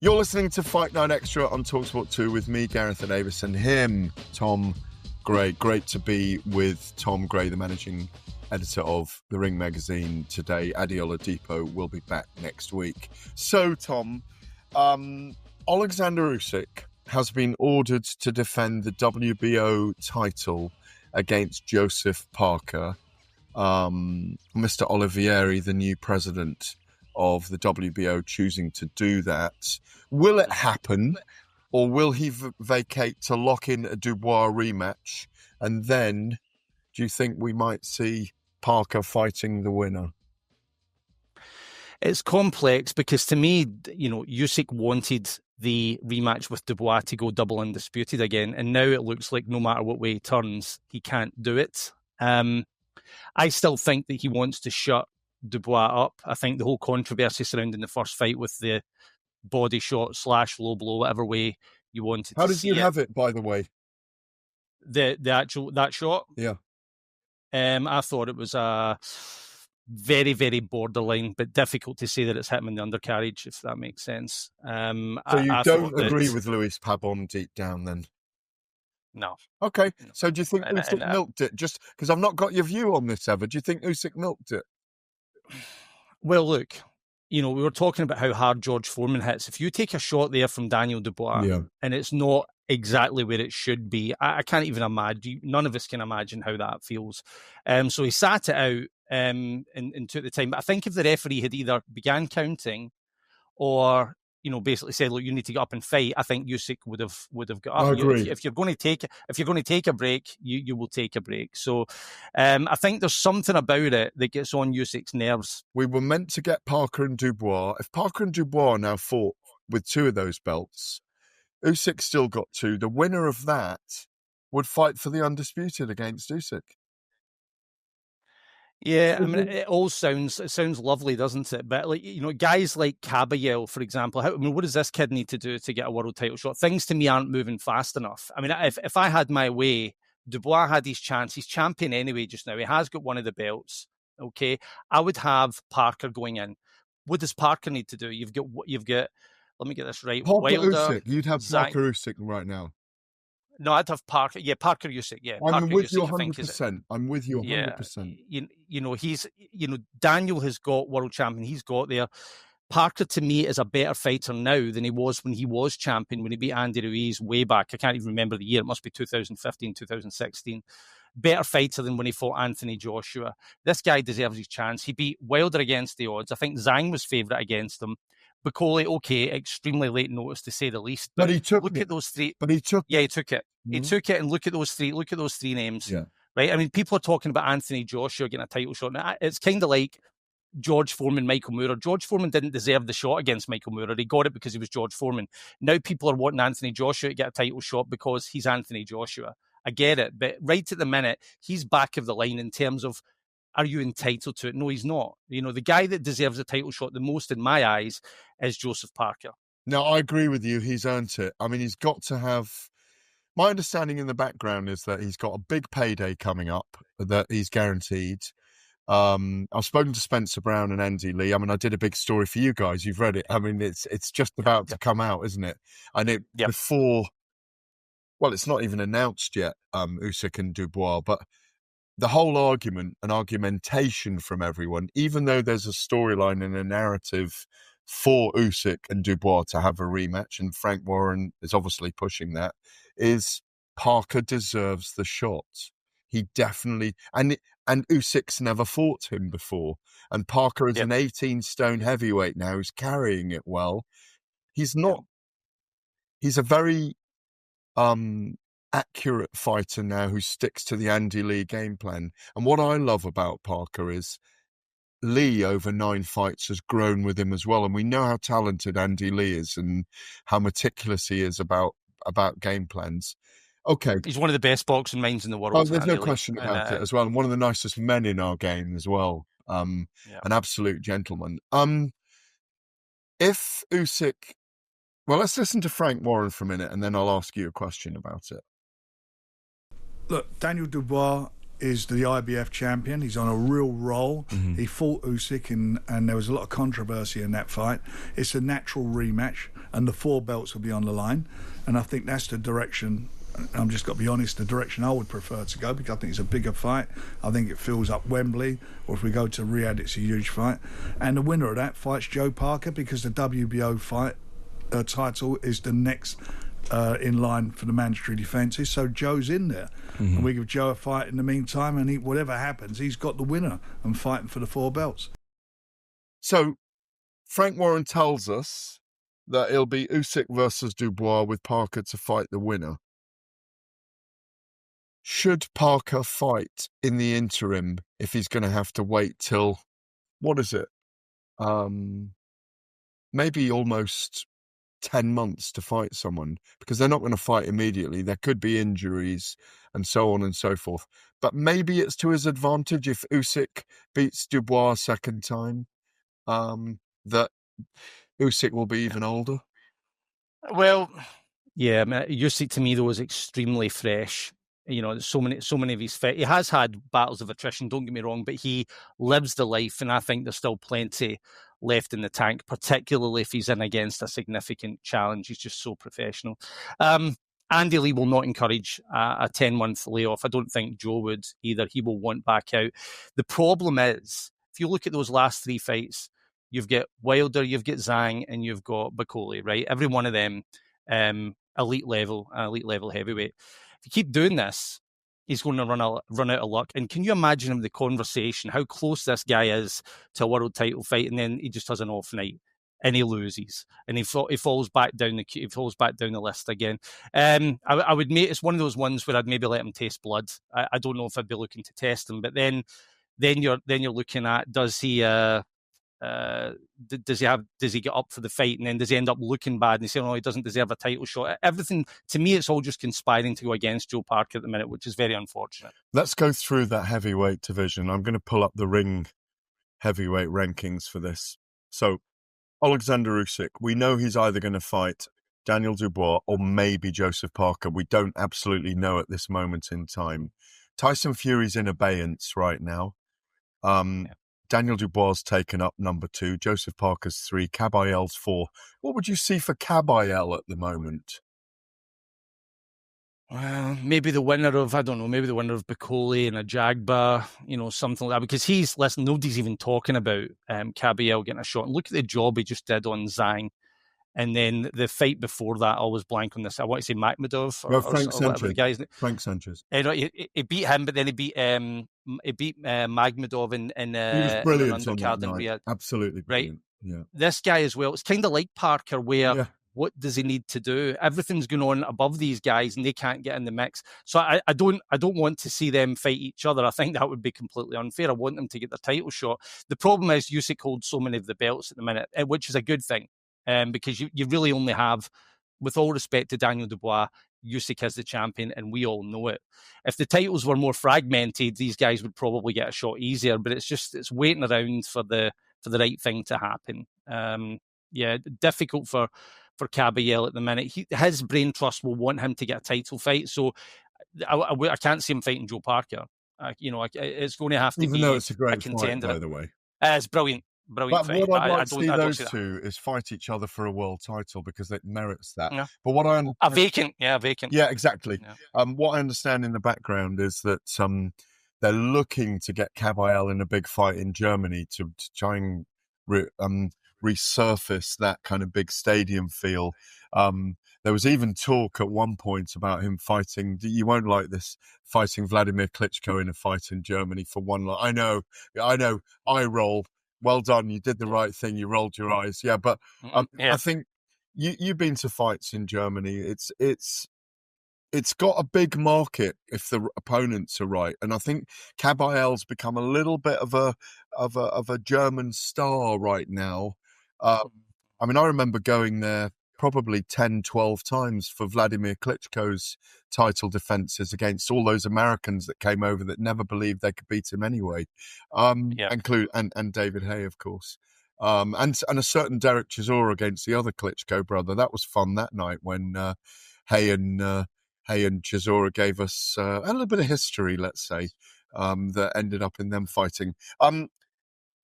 You're listening to Fight Night Extra on talkSPORT 2 with me, Gareth, and Davies, and him, Tom Gray. Great to be with Tom Gray, the managing editor of The Ring magazine today. Adeola Depot will be back next week. So, Tom, Oleksandr Usyk has been ordered to defend the WBO title against Joseph Parker. Mr. Olivieri, the new president of the WBO, choosing to do that. Will it happen, or will he vacate to lock in a Dubois rematch? And then, do you think we might see Parker fighting the winner? It's complex because, to me, Usyk wanted the rematch with Dubois to go double undisputed again, and now it looks like no matter what way he turns, he can't do it. I still think that he wants to shut Dubois up. I think the whole controversy surrounding the first fight with the body shot / low blow, whatever way you wanted to see it. How did you have it, by the way? That shot? Yeah. I thought it was a very, very borderline, but difficult to say that it's hit him in the undercarriage, if that makes sense. So you don't agree with Luis Pabon deep down, then? No. Okay. So do you think Usyk milked it? Just because I've not got your view on this ever. Do you think Usyk milked it? Well, look, we were talking about how hard George Foreman hits. If you take a shot there from Daniel Dubois and it's not exactly where it should be, I can't even imagine. None of us can imagine how that feels. So he sat it out and took the time. But I think if the referee had either began counting or basically said, "Look, you need to get up and fight," I think Usyk would have got up. I agree. If you're going to take a break, you will take a break. So I think there's something about it that gets on Usyk's nerves. We were meant to get Parker and Dubois. If Parker and Dubois now fought with 2 of those belts, Usyk still got 2. The winner of that would fight for the undisputed against Usyk. Yeah, I mean, it sounds lovely, doesn't it? But guys like Caballel, for example, what does this kid need to do to get a world title shot? Things to me aren't moving fast enough. I mean, if I had my way, Dubois had his chance. He's champion anyway just now. He has got one of the belts. Okay, I would have Parker going in. What does Parker need to do? You've got. Let me get this right. Wilder, Usyk. You'd have Parker Usyk right now. No, I'd have Parker. Yeah, Parker Usyk. Yeah, I'm Parker with Usyk, you 100%. I'm with you 100%. Yeah, he's Daniel has got world champion. He's got there. Parker, to me, is a better fighter now than he was when he was champion, when he beat Andy Ruiz way back. I can't even remember the year. It must be 2015, 2016. Better fighter than when he fought Anthony Joshua. This guy deserves his chance. He beat Wilder against the odds. I think Zhang was favourite against him. Bacoli, okay, extremely late notice to say the least. But he took at those 3. But he took Yeah, he took it. Mm-hmm. He took it, and look at those 3 names. Yeah. Right? I mean, people are talking about Anthony Joshua getting a title shot. Now, it's kind of like George Foreman, Michael Moorer. George Foreman didn't deserve the shot against Michael Moorer. He got it because he was George Foreman. Now people are wanting Anthony Joshua to get a title shot because he's Anthony Joshua. I get it. But right at the minute, he's back of the line in terms of, are you entitled to it? No, he's not. The guy that deserves a title shot the most in my eyes is Joseph Parker. No, I agree with you. He's earned it. I mean, he's got to have... My understanding in the background is that he's got a big payday coming up that he's guaranteed. I've spoken to Spencer Brown and Andy Lee. I mean, I did a big story for you guys. You've read it. I mean, it's just about to come out, isn't it? And before... Well, it's not even announced yet, Usyk and Dubois, but the whole argument and argumentation from everyone, even though there's a storyline and a narrative for Usyk and Dubois to have a rematch, and Frank Warren is obviously pushing that, is Parker deserves the shot. He definitely... And Usyk's never fought him before. And Parker is an 18-stone heavyweight now. He's carrying it well. He's not... He's a very... accurate fighter now who sticks to the Andy Lee game plan. And what I love about Parker is Lee over 9 fights has grown with him as well. And we know how talented Andy Lee is and how meticulous he is about game plans. Okay. He's one of the best boxing minds in the world. Oh, there's no question about it as well. And one of the nicest men in our game as well. An absolute gentleman. If Usyk... Well, let's listen to Frank Warren for a minute, and then I'll ask you a question about it. Look, Daniel Dubois is the IBF champion. He's on a real roll. Mm-hmm. He fought Usyk, and there was a lot of controversy in that fight. It's a natural rematch. and the 4 belts will be on the line. And I think that's the direction. I'm just got to be honest, the direction I would prefer to go, because I think it's a bigger fight. I think it fills up Wembley, or if we go to Riyadh, it's a huge fight. And the winner of that fights Joe Parker, because the WBO fight title is the next in line for the mandatory defences. So Joe's in there, and we give Joe a fight in the meantime, and whatever happens, he's got the winner and fighting for the 4 belts. So Frank Warren tells us that it'll be Usyk versus Dubois with Parker to fight the winner. Should Parker fight in the interim if he's going to have to wait till, what is it? Maybe almost 10 months to fight someone, because they're not going to fight immediately. There could be injuries and so on and so forth. But maybe it's to his advantage if Usyk beats Dubois a second time, that Usyk will be even older. Well, yeah, I mean, Usyk to me though is extremely fresh. You know, so many of his he has had battles of attrition, don't get me wrong, but he lives the life, and I think there's still plenty left in the tank, particularly if he's in against a significant challenge. He's just so professional. Andy Lee will not encourage a 10-month layoff. I don't think Joe would either. He will want back out. The problem is, if you look at those last 3 fights, you've got Wilder, you've got Zhang, and you've got Bakole, right? Every one of them elite level heavyweight. If you keep doing this, he's going to run out of luck. And can you imagine the conversation, how close this guy is to a world title fight, and then he just has an off night and he loses, and he falls back down the list again. I would make it's one of those ones where I'd maybe let him taste blood. I don't know if I'd be looking to test him, but then you're looking at, does he does he get up for the fight, and then does he end up looking bad and they say, no, he doesn't deserve a title shot? Everything, to me, it's all just conspiring to go against Joe Parker at the minute, which is very unfortunate. Let's go through that heavyweight division. I'm going to pull up the ring heavyweight rankings for this. So Oleksandr Usyk, we know he's either going to fight Daniel Dubois or maybe Joseph Parker. We don't absolutely know at this moment in time. Tyson Fury's in abeyance right now. Daniel Dubois taken up number 2, Joseph Parker's 3, Kabayel's 4. What would you see for Kabayel at the moment? Well, maybe the winner of Bakole and a Jagba, something like that, because nobody's even talking about Kabayel getting a shot. And look at the job he just did on Zhang. And then the fight before that, I always blank on this. I want to say Makhmudov or whatever the guy's name. Frank Sanchez. He beat him, but then he beat Makhmudov in he was brilliant an undercard in Riyadh. Absolutely brilliant. Right? Yeah. This guy as well. It's kind of like Parker, where what does he need to do? Everything's going on above these guys, and they can't get in the mix. So I don't want to see them fight each other. I think that would be completely unfair. I want them to get their title shot. The problem is Usyk holds so many of the belts at the minute, which is a good thing. Because you really only have, with all respect to Daniel Dubois, Usyk as the champion, and we all know it. If the titles were more fragmented, these guys would probably get a shot easier, but it's waiting around for the right thing to happen. Difficult for Kabayel at the minute. His brain trust will want him to get a title fight, so I can't see him fighting Joe Parker. It's going to have to even be though it's a great contender. Fight, by the way. It's brilliant. Brilliant but fight. what I'd like to see those see two is fight each other for a world title, because it merits that. Yeah. But what I a vacant. Yeah, exactly. Yeah. What I understand in the background is that they're looking to get Kabayel in a big fight in Germany to try and resurface that kind of big stadium feel. There was even talk at one point about him fighting, you won't like this, fighting Vladimir Klitschko in a fight in Germany for one. I know, I roll. Well done, you did the right thing, you rolled your eyes. Yeah, but I think you've been to fights in Germany. It's got a big market if the opponents are right. And I think Kabayel's become a little bit of a German star right now. I remember going there probably 10, 12 times for Vladimir Klitschko's title defenses against all those Americans that came over that never believed they could beat him anyway. And David Haye, of course. And a certain Derek Chisora against the other Klitschko brother. That was fun that night when Haye and Chisora gave us a little bit of history, let's say, that ended up in them fighting.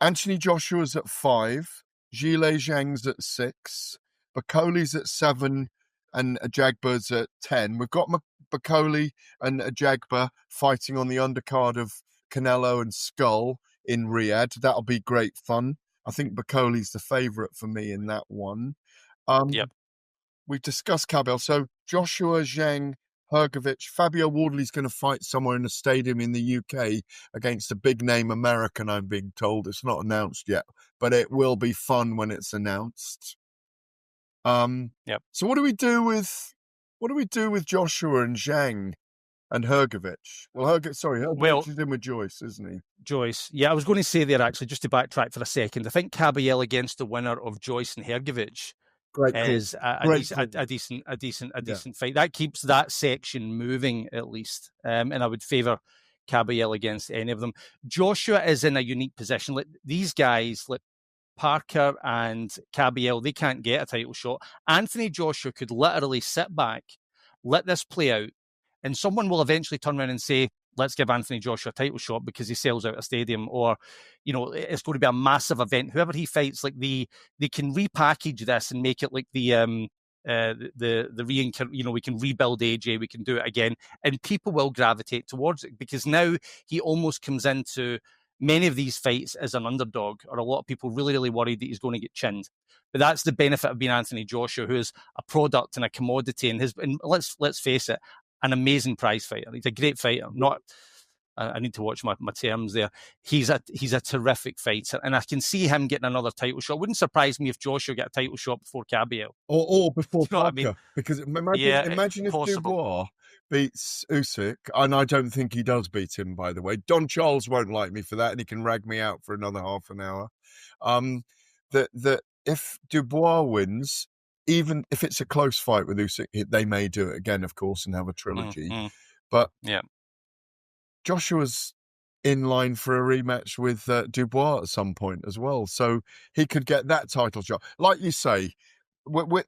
Anthony Joshua's at 5, Zhilei Zhang's at 6, Bakoli's at 7 and Ajagba's at 10. We've got Bakoli and Ajagba fighting on the undercard of Canelo and Skull in Riyadh. That'll be great fun. I think Bakoli's the favourite for me in that one. Yep. We've discussed Cabell. So Joshua, Zhang, Hrgovic, Fabio Wardley's going to fight somewhere in a stadium in the UK against a big name American, I'm being told. It's not announced yet, but it will be fun when it's announced. Yep. So what do we do with Joshua and Zhang and Hrgovic? Well, Hrgovic is in with Joyce, isn't he? Joyce. Yeah, I was going to say there, actually, just to backtrack for a second. I think Cabell against the winner of Joyce and Hrgovic is a decent fight. That keeps that section moving, at least. And I would favour Cabell against any of them. Joshua is in a unique position. Like, these guys, like Parker and Cabell, they can't get a title shot. Anthony Joshua could literally sit back, let this play out, and someone will eventually turn around and say, let's give Anthony Joshua a title shot because he sells out a stadium, or, it's going to be a massive event. Whoever he fights, like they can repackage this and make it like we can rebuild AJ, we can do it again, and people will gravitate towards it because now he almost comes into many of these fights as an underdog, or a lot of people really, really worried that he's going to get chinned. But that's the benefit of being Anthony Joshua, who is a product and a commodity, and let's face it, an amazing prize fighter. He's a great fighter. I need to watch my terms there. He's a terrific fighter, and I can see him getting another title shot. It wouldn't surprise me if Joshua got a title shot before Cabell. Or before Parker. I mean? Because imagine if Dubois beats Usyk, and I don't think he does beat him, by the way. Don Charles won't like me for that, and he can rag me out for another half an hour. That if Dubois wins, even if it's a close fight with Usyk, they may do it again, of course, and have a trilogy. But yeah, Joshua's in line for a rematch with Dubois at some point as well, so he could get that title shot. Like you say,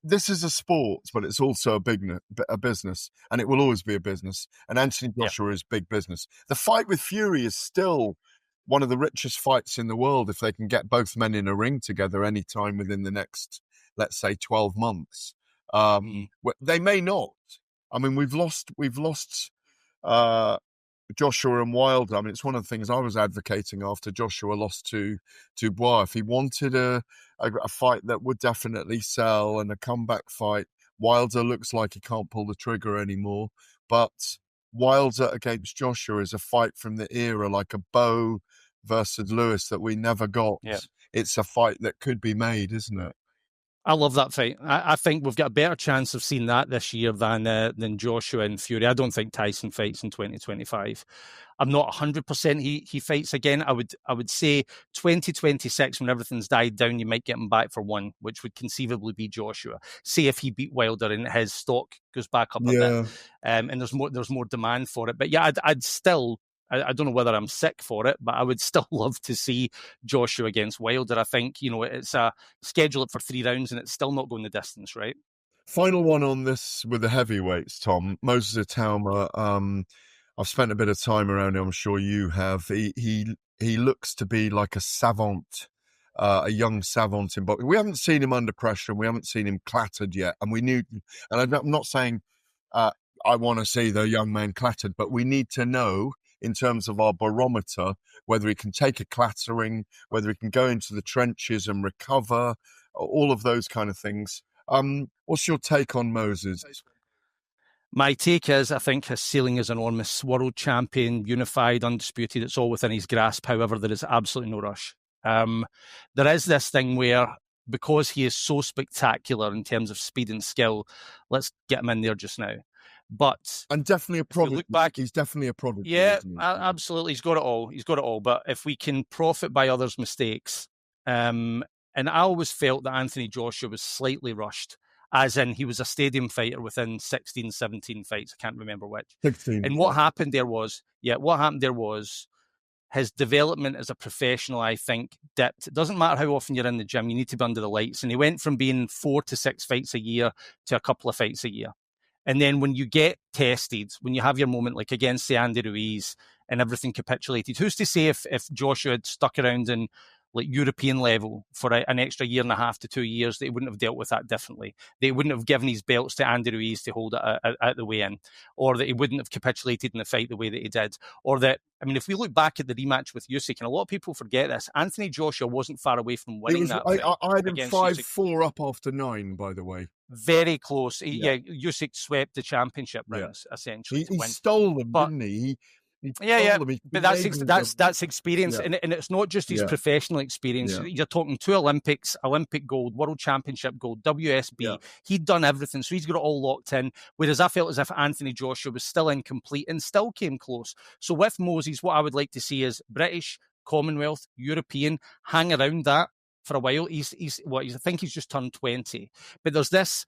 this is a sport, but it's also a business, and it will always be a business. And Anthony Joshua is big business. The fight with Fury is still one of the richest fights in the world if they can get both men in a ring together any time within the next, let's say, 12 months. They may not. I mean, we've lost Joshua and Wilder. I mean, it's one of the things I was advocating after Joshua lost to Dubois. If he wanted a fight that would definitely sell and a comeback fight, Wilder looks like he can't pull the trigger anymore. But Wilder against Joshua is a fight from the era, like a Bowe versus Lewis that we never got. Yeah. It's a fight that could be made, isn't it? I love that fight. I think we've got a better chance of seeing that this year than Joshua and Fury. I don't think Tyson fights in 2025. I'm not 100% he fights again. I would say 2026, when everything's died down, you might get him back for one, which would conceivably be Joshua. Say if he beat Wilder and his stock goes back up a bit, and there's more demand for it. But yeah, I'd still. I don't know whether I'm sick for it, but I would still love to see Joshua against Wilder. I think, it's a schedule it for 3 rounds and it's still not going the distance, right? Final one on this with the heavyweights, Tom. Moses Itauma, I've spent a bit of time around him, I'm sure you have. He looks to be like a savant, a young savant in boxing. We haven't seen him under pressure and we haven't seen him clattered yet. And I'm not saying I want to see the young man clattered, but we need to know, in terms of our barometer, whether he can take a clattering, whether he can go into the trenches and recover, all of those kind of things. What's your take on Moses? My take is, I think his ceiling is enormous. World champion, unified, undisputed. It's all within his grasp. However, there is absolutely no rush. There is this thing where, because he is so spectacular in terms of speed and skill, let's get him in there just now. And definitely a prodigy. Look back, he's definitely a prodigy. Yeah, absolutely. He's got it all. But if we can profit by others' mistakes, and I always felt that Anthony Joshua was slightly rushed, as in he was a stadium fighter within 16, 17 fights. I can't remember which. 16. And what happened there was his development as a professional, I think, dipped. It doesn't matter how often you're in the gym, you need to be under the lights. And he went from being 4 to 6 fights a year to a couple of fights a year. And then when you get tested, when you have your moment, like against, say, Andy Ruiz, and everything capitulated, who's to say if Joshua had stuck around and like European level for an extra year and a half to 2 years, they wouldn't have dealt with that differently. They wouldn't have given his belts to Andy Ruiz to hold it at the weigh-in, or that he wouldn't have capitulated in the fight the way that he did, or that, I mean, if we look back at the rematch with Usyk, and a lot of people forget this, Anthony Joshua wasn't far away from winning that fight. I had him against 5-4 up after 9, by the way. Very close. Usyk swept the championship rounds, essentially. He stole them, didn't he? He stole them. But that's experience, and it's not just his professional experience. You're talking 2 Olympics, Olympic gold, World Championship gold, WSB. He'd done everything, so he's got it all locked in. Whereas I felt as if Anthony Joshua was still incomplete and still came close. So with Moses, what I would like to see is British, Commonwealth, European, hang around that for a while. I think he's just turned 20. But there's this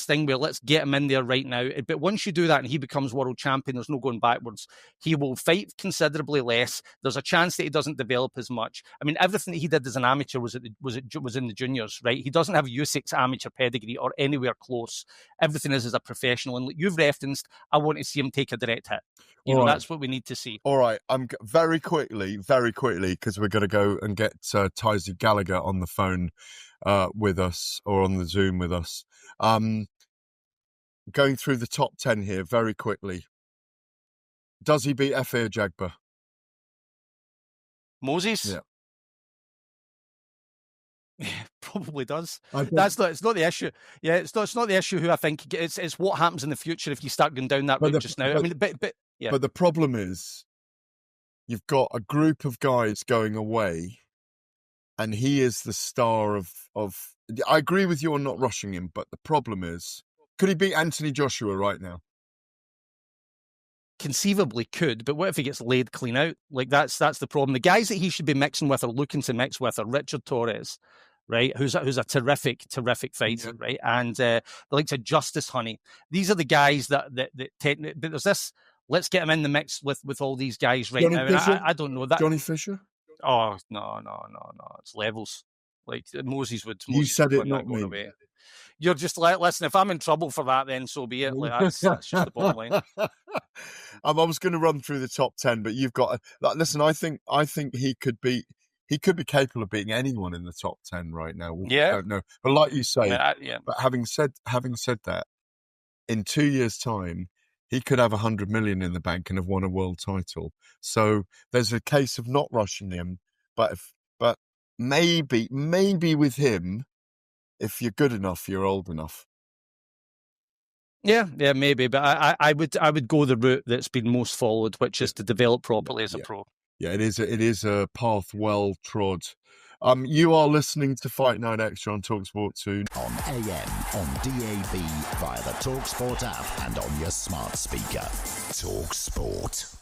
thing where let's get him in there right now. But once you do that and he becomes world champion, there's no going backwards. He will fight considerably less. There's a chance that he doesn't develop as much. I mean, everything that he did as an amateur was in the juniors, right? He doesn't have Usyk's amateur pedigree or anywhere close. Everything is as a professional. And like you've referenced, I want to see him take a direct hit. That's what we need to see. All right. I'm very quickly, because we're going to go and get Tyson Gallagher on the phone with us, or on the Zoom with us. Going through the top 10 here very quickly. Does he beat Efe Ajagba? Moses? Yeah. Probably does. It's not the issue. Yeah, it's not the issue who I think. It's what happens in the future if you start going down that route just now. But the problem is you've got a group of guys going away, and he is the star of. I agree with you on not rushing him, but the problem is, could he beat Anthony Joshua right now? Conceivably could, but what if he gets laid clean out? Like that's the problem. The guys that he should be mixing with or looking to mix with are Richard Torres, right? Who's a terrific fighter, right? And the likes of Justice Honey. These are the guys that but there's this. Let's get him in the mix with all these guys right now. I don't know that. Johnny Fisher? Oh no! It's levels. Like Moses would. You said it, not me. Away. You're just like, listen, if I'm in trouble for that, then so be it. Like, that's just the bottom line. I was going to run through the top 10, but you've got. Listen, I think he could be capable of beating anyone in the top 10 right now. I don't know, but like you say, But having said that, in 2 years' time, he could have 100 million in the bank and have won a world title. So there's a case of not rushing him, but maybe with him, if you're good enough, you're old enough. Yeah, maybe. But I would go the route that's been most followed, which is to develop properly as a pro. Yeah, it is a path well trod. You are listening to Fight Night Extra on talkSPORT 2. On AM, on DAB, via the talkSPORT app and on your smart speaker. talkSPORT.